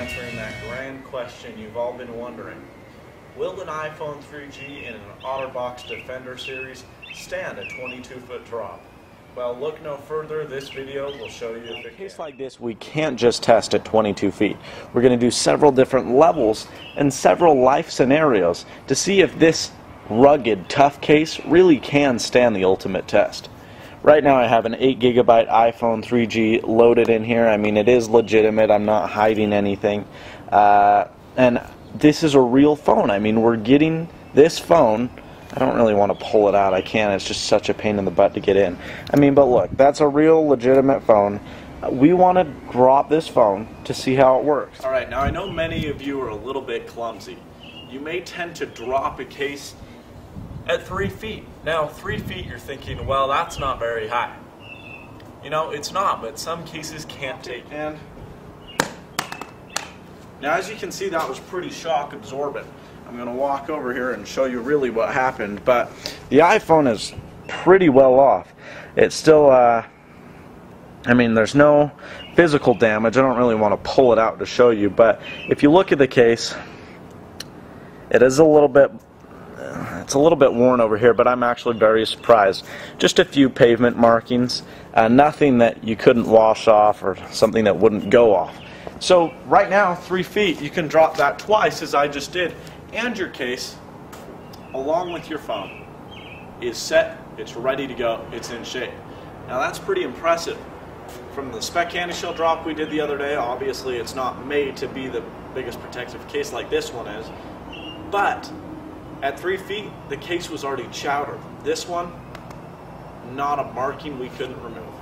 answering that grand question you've all been wondering. Will an iPhone 3G in an Otterbox Defender series stand a 22-foot drop? Well, look no further. This video will show you if it can. In a case like this, we can't just test at 22 feet. We're going to do several different levels and several life scenarios to see if this rugged, tough case really can stand the ultimate test. Right now I have an 8GB iPhone 3G loaded in here. I mean, it is legitimate. I'm not hiding anything. And this is a real phone. I mean, we're getting this phone. I don't really want to pull it out. I can't. It's just such a pain in the butt to get in. I mean, but look, that's a real legitimate phone. We want to drop this phone to see how it works. Alright, now I know many of you are a little bit clumsy. You may tend to drop a case at 3 feet. Now, 3 feet, you're thinking, well, that's not very high. You know, it's not, but some cases can't take it. And now, as you can see, that was pretty shock absorbent. I'm going to walk over here and show you really what happened, but the iPhone is pretty well off. It's still, I mean, there's no physical damage. I don't really want to pull it out to show you, but if you look at the case, it is a little bit, it's a little bit worn over here, but I'm actually very surprised. Just a few pavement markings, nothing that you couldn't wash off or something that wouldn't go off. So right now, 3 feet, you can drop that twice as I just did, and your case, along with your phone, is set, it's ready to go, it's in shape. Now that's pretty impressive. From the spec candy shell drop we did the other day, obviously it's not made to be the biggest protective case like this one is, but at 3 feet, the case was already chowdered. This one, not a marking we couldn't remove.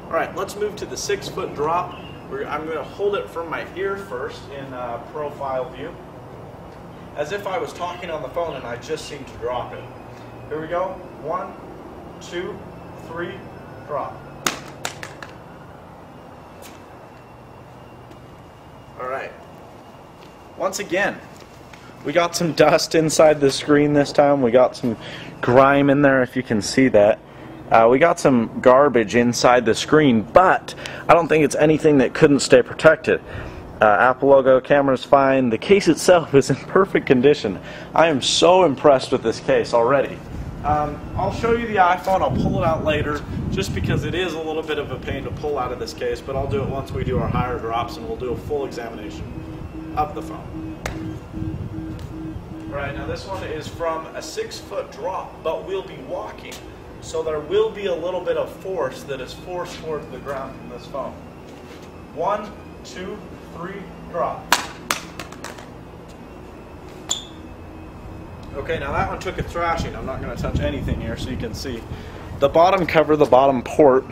Alright, let's move to the 6-foot drop. I'm going to hold it from my ear first in profile view, as if I was talking on the phone and I just seemed to drop it. Here we go. 1, 2, 3, drop. Alright. Once again, we got some dust inside the screen this time. We got some grime in there, if you can see that. We got some garbage inside the screen, but I don't think it's anything that couldn't stay protected. Apple logo, camera's fine. The case itself is in perfect condition. I am so impressed with this case already. I'll show you the iPhone. I'll pull it out later, just because it is a little bit of a pain to pull out of this case, but I'll do it once we do our higher drops, and we'll do a full examination of the phone. Right, now this one is from a 6-foot drop, but we'll be walking. So there will be a little bit of force that is forced towards the ground from this phone. 1, 2, 3, drop. Okay, now that one took a thrashing. I'm not going to touch anything here so you can see. The bottom cover, the bottom port,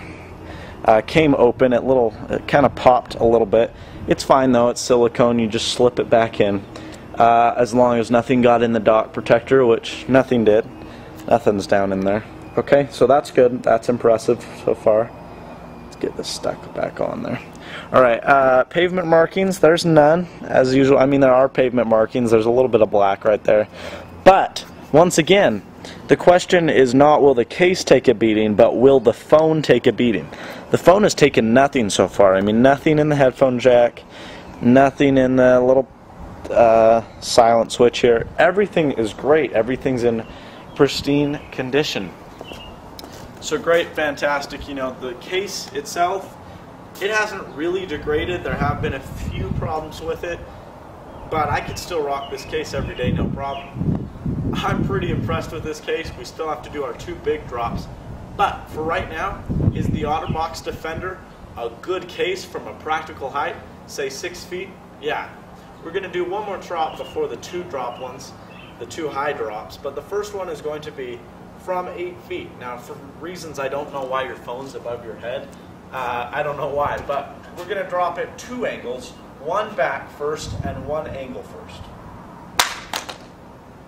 came open. It kind of popped a little bit. It's fine though, it's silicone. You just slip it back in. As long as nothing got in the dock protector, which nothing did. Nothing's down in there. Okay, so that's good. That's impressive so far. Let's get this stuck back on there. Alright, pavement markings, there's none, as usual. I mean, there are pavement markings. There's a little bit of black right there. But, once again, the question is not will the case take a beating, but will the phone take a beating. The phone has taken nothing so far. I mean, nothing in the headphone jack, nothing in the little silent switch here. Everything is great. Everything's in pristine condition. So great, fantastic. You know, the case itself, it hasn't really degraded. There have been a few problems with it, but I could still rock this case every day, no problem. I'm pretty impressed with this case. We still have to do our 2 big drops, but for right now, is the Otterbox Defender a good case from a practical height, say 6 feet? Yeah. We're going to do one more drop before the 2 drop ones, the 2 high drops, but the first one is going to be from 8 feet. Now, for reasons I don't know why your phone's above your head, I don't know why, but we're going to drop at 2 angles, one back first and one angle first.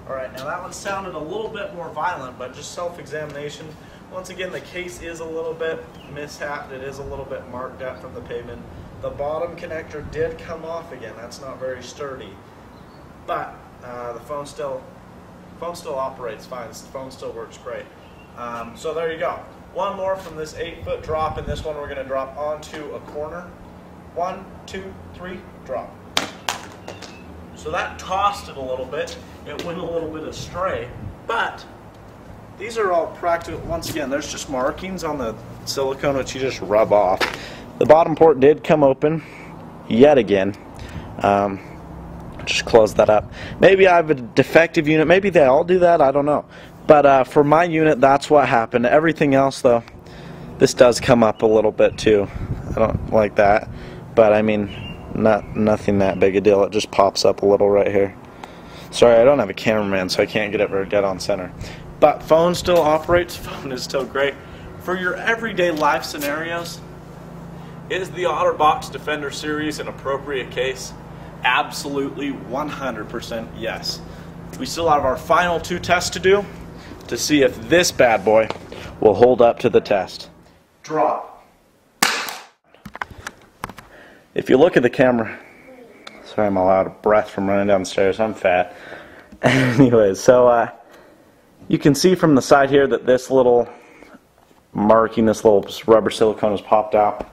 Alright, now that one sounded a little bit more violent, but just self-examination. Once again, the case is a little bit mishapped. It is a little bit marked out from the pavement. The bottom connector did come off again. That's not very sturdy, but the phone still operates fine. The phone still works great. So there you go. One more from this 8-foot drop, and this one we're going to drop onto a corner. 1, 2, 3, drop. So that tossed it a little bit. It went a little bit astray. But these are all practical. Once again, there's just markings on the silicone which you just rub off. The bottom port did come open yet again. Just close that up. Maybe I have a defective unit. Maybe they all do that. I don't know. But for my unit, that's what happened. Everything else, though, this does come up a little bit too. I don't like that. But I mean, nothing that big a deal. It just pops up a little right here. Sorry, I don't have a cameraman, so I can't get it very dead on center. But phone still operates. Phone is still great. For your everyday life scenarios, is the Otterbox Defender Series an appropriate case? Absolutely 100% yes. We still have our final 2 tests to do to see if this bad boy will hold up to the test. Drop. If you look at the camera, sorry I'm all out of breath from running downstairs, I'm fat. Anyways, so you can see from the side here that this little marking, this little rubber silicone has popped out.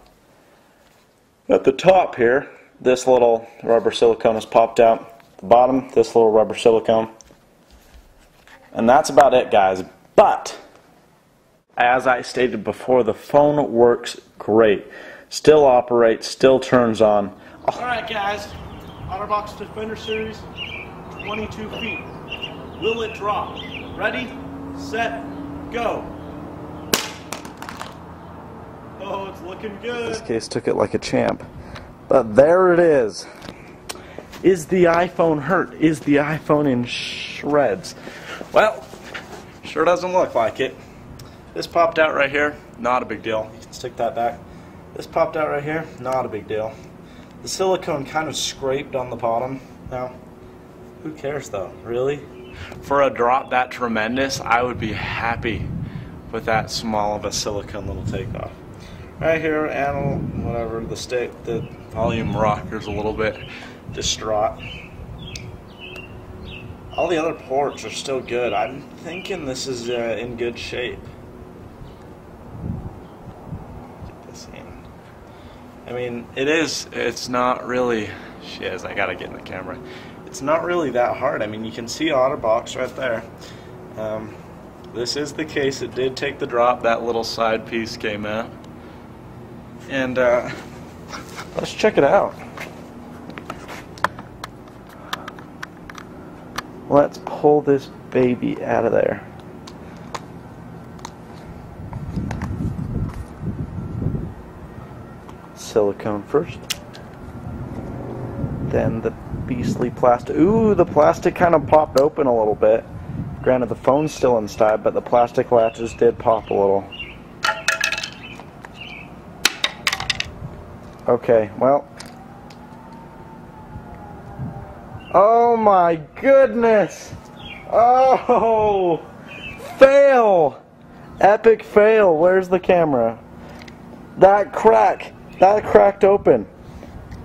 At the top here, this little rubber silicone has popped out. At the bottom, this little rubber silicone. And that's about it, guys. But, as I stated before, the phone works great. Still operates, still turns on. Alright guys, Otterbox Defender Series, 22 feet. Will it drop? Ready, set, go. Oh, it's looking good. This case took it like a champ. But there it is. Is the iPhone hurt? Is the iPhone in shreds? Well, sure doesn't look like it. This popped out right here, not a big deal. You can stick that back. This popped out right here, not a big deal. The silicone kind of scraped on the bottom. Now, who cares though, really? For a drop that tremendous, I would be happy with that small of a silicone little takeoff. Right here, and whatever, the volume rocker's a little bit distraught. All the other ports are still good. I'm thinking this is in good shape. Get this in. I mean, it's not really, shiz, I gotta get in the camera. It's not really that hard. I mean, you can see Otterbox right there. This is the case. It did take the drop. That little side piece came out. And let's check it out. Let's pull this baby out of there. Silicone first. Then the beastly plastic. Ooh, the plastic kind of popped open a little bit. Granted, the phone's still inside, but the plastic latches did pop a little. Okay, well. Oh my goodness! Oh! Fail! Epic fail. Where's the camera? That cracked open.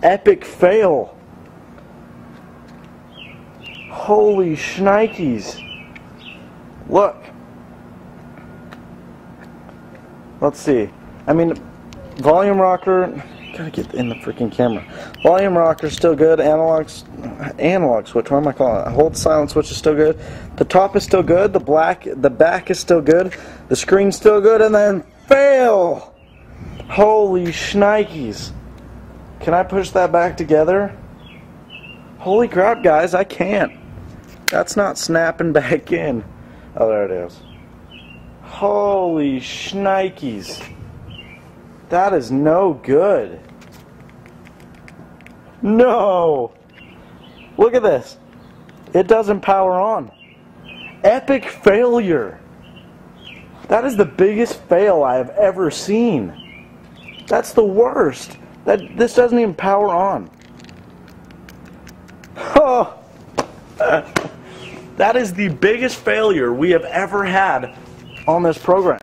Epic fail. Holy shnikes. Look. Let's see. I mean, volume rocker. Gotta get in the freaking camera. Volume rocker's still good. Analog switch. What am I calling it? Hold silent switch is still good. The top is still good. The back is still good. The screen's still good. And then fail. Holy shnikes. Can I push that back together? Holy crap, guys! I can't. That's not snapping back in. Oh, there it is. Holy shnikes. That is no good. No! Look at this. It doesn't power on. Epic failure. That is the biggest fail I have ever seen. That's the worst. This doesn't even power on. Oh! That is the biggest failure we have ever had on this program.